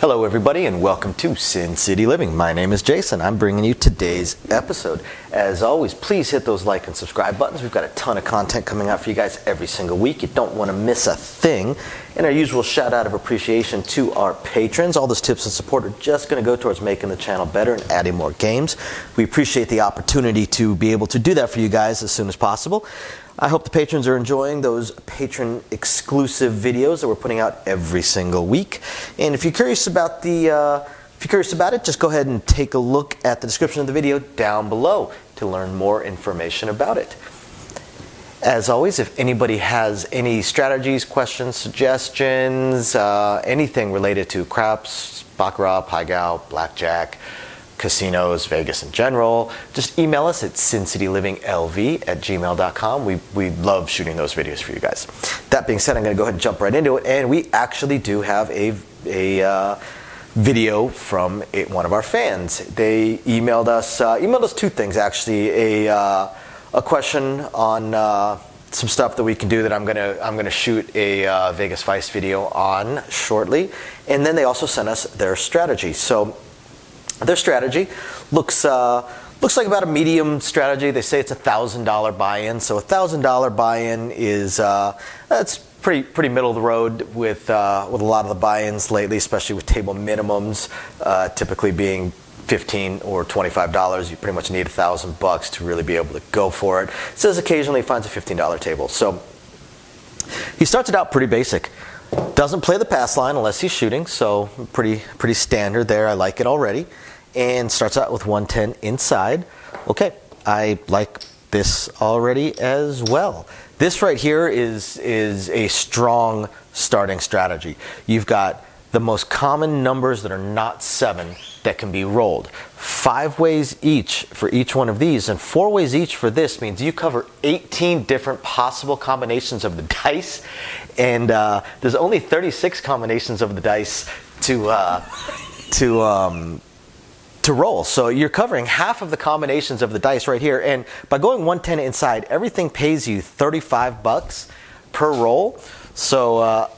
Hello everybody and welcome to Sin City Living. My name is Jason. I'm bringing you today's episode. As always, please hit those like and subscribe buttons. We've got a ton of content coming out for you guys every single week. You don't want to miss a thing. And our usual shout out of appreciation to our patrons. All those tips and support are just going to go towards making the channel better and adding more games. We appreciate the opportunity to be able to do that for you guys as soon as possible. I hope the patrons are enjoying those patron exclusive videos that we're putting out every single week. And if you're curious about it, just go ahead and take a look at the description of the video down below to learn more information about it. As always, if anybody has any strategies, questions, suggestions, anything related to craps, baccarat, pai gow, blackjack, casinos, Vegas in general, just email us at sincityliving.lv@gmail.com. We love shooting those videos for you guys. That being said, I'm going to go ahead and jump right into it, and we actually do have a video from one of our fans. They emailed us two things actually. A question on some stuff that we can do that I'm gonna shoot a Vegas Vice video on shortly, and then they also sent us their strategy. So their strategy looks like about a medium strategy. They say it's $1,000 buy-in. So $1,000 buy-in is that's pretty middle of the road with a lot of the buy-ins lately, especially with table minimums typically being $15 or $25. You pretty much need $1,000 to really be able to go for it. It says occasionally he finds a $15 table. So he starts it out pretty basic. Doesn't play the pass line unless he's shooting, so pretty standard there. I like it already. And starts out with 110 inside. Okay, I like this already as well. This right here is a strong starting strategy. You've got the most common numbers that are not 7 that can be rolled. 5 ways each for each one of these, and 4 ways each for this means you cover 18 different possible combinations of the dice, and there's only 36 combinations of the dice to roll. So you're covering half of the combinations of the dice right here, and by going 110 inside, everything pays you $35 per roll. So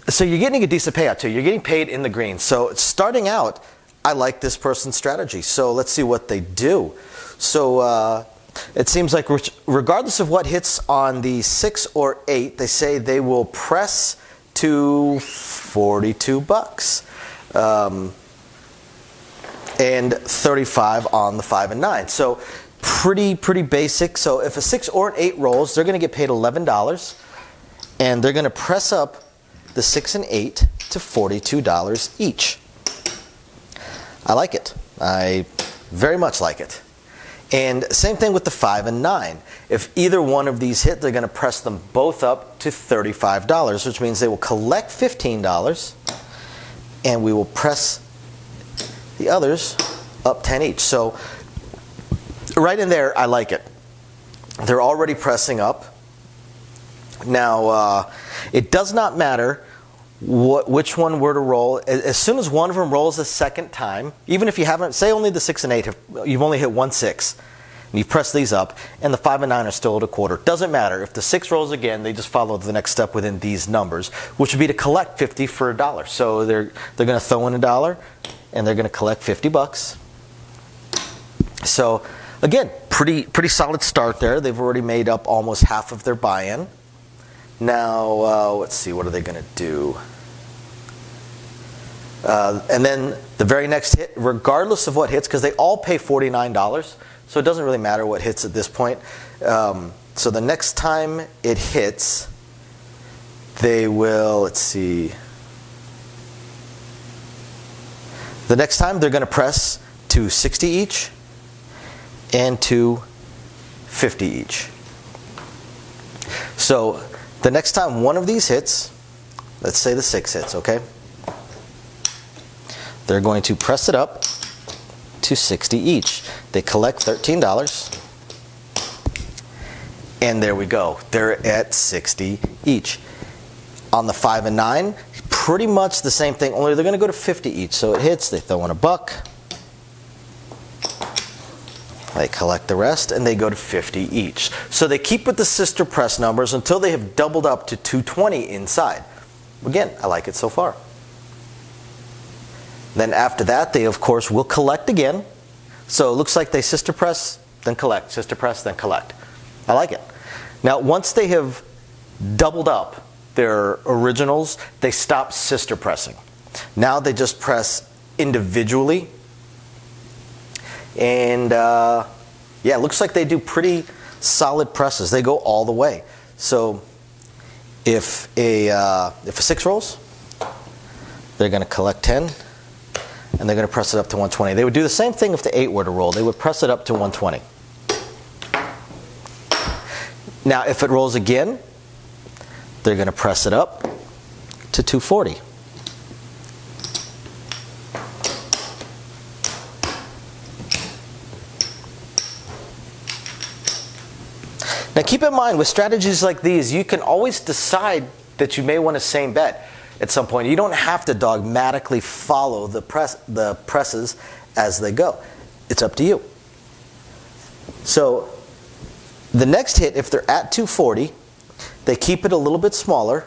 so you're getting a decent payout too. You're getting paid in the green. So starting out, I like this person's strategy. So let's see what they do. So it seems like regardless of what hits on the 6 or 8, they say they will press to $42. And 35 on the 5 and 9. So pretty basic. So if a 6 or an 8 rolls, they're going to get paid $11, and they're going to press up the 6 and 8 to $42 each. I like it. I very much like it. And same thing with the 5 and 9. If either one of these hit, they're going to press them both up to $35, which means they will collect $15, and we will press the others up 10 each. So right in there, I like it. They're already pressing up. Now, it does not matter which one were to roll. As soon as one of them rolls the second time, even if you haven't, say only the 6 and 8, you've only hit 1 6, and you press these up, and the 5 and 9 are still at a quarter. Doesn't matter. If the 6 rolls again, they just follow the next step within these numbers, which would be to collect 50 for $1. So they're going to throw in $1, and they're going to collect $50. So again, pretty solid start there. They've already made up almost half of their buy-in. Now let's see, what are they going to do? And then the very next hit, regardless of what hits, because they all pay $49, so it doesn't really matter what hits at this point. So the next time it hits, they will, let's see. The next time they're going to press to 60 each and to 50 each. So the next time one of these hits, let's say the 6 hits, okay? They're going to press it up to 60 each. They collect $13, and there we go. They're at 60 each. On the 5 and 9, pretty much the same thing, only they're going to go to 50 each. So it hits, they throw in $1, they collect the rest, and they go to 50 each. So they keep with the sister press numbers until they have doubled up to 220 inside. Again, I like it so far. Then after that, they of course will collect again. So it looks like they sister press, then collect, sister press, then collect. I like it. Now once they have doubled up their originals, they stop sister pressing. Now they just press individually. And yeah, it looks like they do pretty solid presses. They go all the way. So if a 6 rolls, they're going to collect 10, and they're going to press it up to 120. They would do the same thing if the 8 were to roll. They would press it up to 120. Now if it rolls again, they're going to press it up to 240. Now keep in mind, with strategies like these, you can always decide that you may want a same bet at some point. You don't have to dogmatically follow the presses as they go. It's up to you. So the next hit, if they're at 240, they keep it a little bit smaller,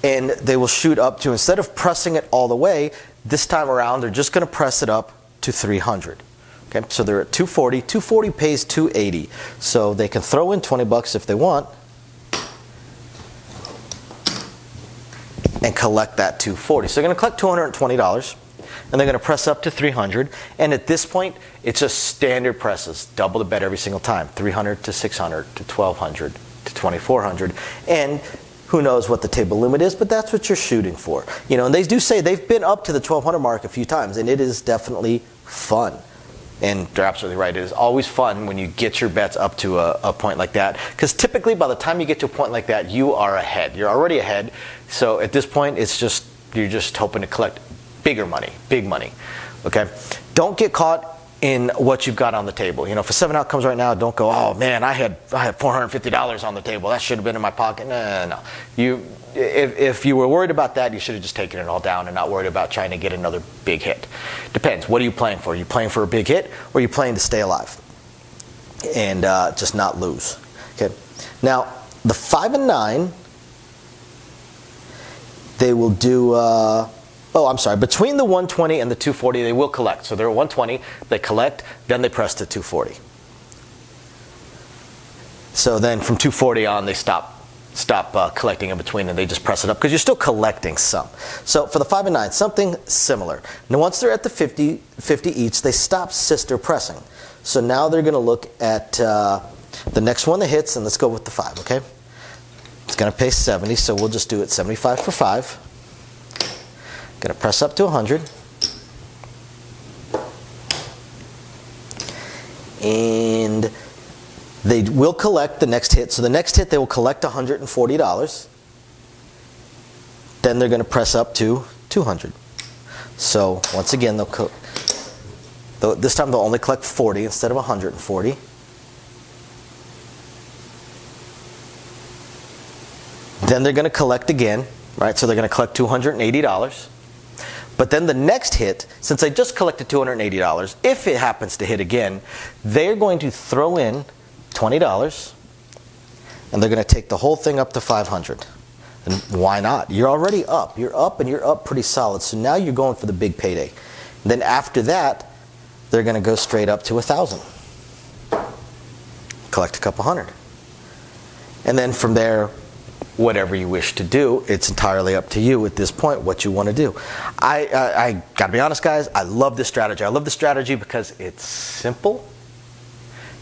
and they will shoot up to, instead of pressing it all the way, this time around they're just going to press it up to 300. Okay, so they're at 240. 240 pays 280. So they can throw in 20 bucks if they want and collect that 240. So they're going to collect $220, and they're going to press up to 300. And at this point, it's just standard presses. Double the bet every single time. 300 to 600 to 1200 to 2400. And who knows what the table limit is, but that's what you're shooting for. You know, and they do say they've been up to the 1200 mark a few times, and it is definitely fun. And they're absolutely right. It is always fun when you get your bets up to a point like that. Because typically by the time you get to a point like that, you are ahead. You're already ahead. So at this point, it's just, you're just hoping to collect bigger money, big money. Okay? Don't get caught in what you've got on the table. You know, if a 7 out comes right now, don't go, oh man, I had $450 on the table. That should have been in my pocket. No. If you were worried about that, you should have just taken it all down and not worried about trying to get another big hit. Depends. What are you playing for? Are you playing for a big hit, or are you playing to stay alive and just not lose? Okay. Now, the 5 and 9, they will do, between the 120 and the 240, they will collect. So they're at 120, they collect, then they press to 240. So then from 240 on, they stop collecting in between, and they just press it up because you're still collecting some. So for the 5 and 9, something similar. Now once they're at the 50 each, they stop sister pressing. So now they're going to look at the next one that hits, and let's go with the 5, okay? It's going to pay 70, so we'll just do it 75 for 5. Going to press up to 100. And they will collect the next hit. So the next hit, they will collect $140. Then they're going to press up to 200. So once again, this time they'll only collect 40 instead of 140. Then they're going to collect again, right? So they're going to collect $280. But then the next hit, since they just collected $280, if it happens to hit again, they're going to throw in $20, and they're going to take the whole thing up to 500. And why not? You're already up. You're up, and you're up pretty solid. So now you're going for the big payday. And then after that, they're going to go straight up to 1,000. Collect a couple hundred. And then from there, whatever you wish to do, it's entirely up to you at this point what you want to do. I gotta be honest, guys, I love this strategy. I love this strategy because it's simple.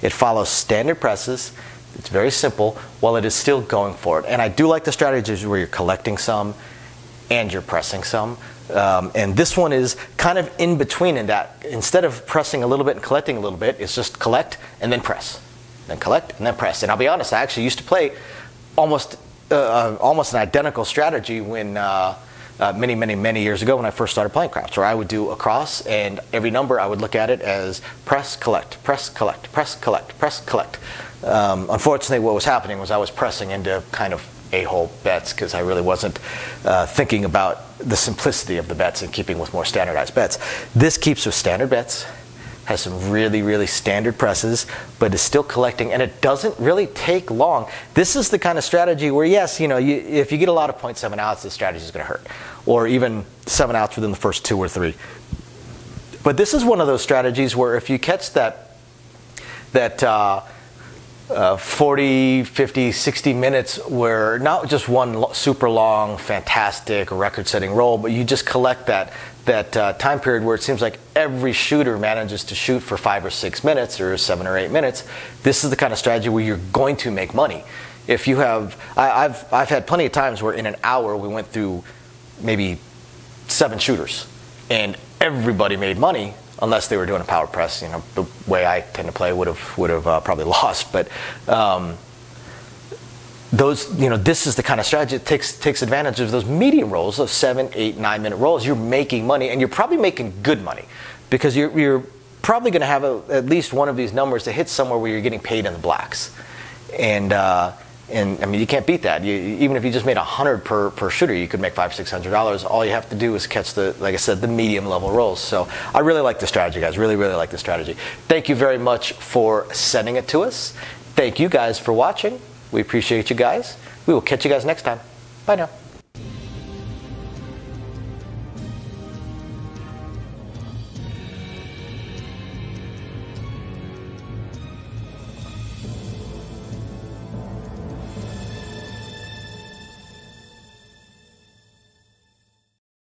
It follows standard presses. It's very simple while it is still going for it. And I do like the strategies where you're collecting some and you're pressing some. And this one is kind of in between in that instead of pressing a little bit and collecting a little bit, it's just collect and then press. Then collect and then press. And I'll be honest, I actually used to play almost an identical strategy when many years ago when I first started playing craps, where I would do a cross, and every number I would look at it as press, collect, press, collect, press, collect, press, collect. Unfortunately, what was happening was I was pressing into kind of a-hole bets because I really wasn't thinking about the simplicity of the bets and keeping with more standardized bets. This keeps with standard bets, has some really, really standard presses, but is still collecting, and it doesn't really take long. This is the kind of strategy where, yes, if you get a lot of 0.7 outs, the strategy is going to hurt, or even 7 outs within the first 2 or 3. But this is one of those strategies where if you catch that 40, 50, 60 minutes where not just one super long, fantastic, record-setting roll, but you just collect that time period where it seems like every shooter manages to shoot for 5 or 6 minutes or 7 or 8 minutes. This is the kind of strategy where you're going to make money. If you have, I've had plenty of times where in an hour we went through maybe 7 shooters, and everybody made money. Unless they were doing a power press, the way I tend to play would have probably lost. But this is the kind of strategy that takes advantage of those medium rolls, those 7, 8, 9 minute rolls. You're making money, and you're probably making good money, because you're probably going to have at least one of these numbers that hits somewhere where you're getting paid in the blacks, and I mean, you can't beat that. Even if you just made $100 per shooter, you could make $500, $600. All you have to do is catch like I said, the medium level rolls. So I really like the strategy, guys. Really, really like the strategy. Thank you very much for sending it to us. Thank you guys for watching. We appreciate you guys. We will catch you guys next time. Bye now.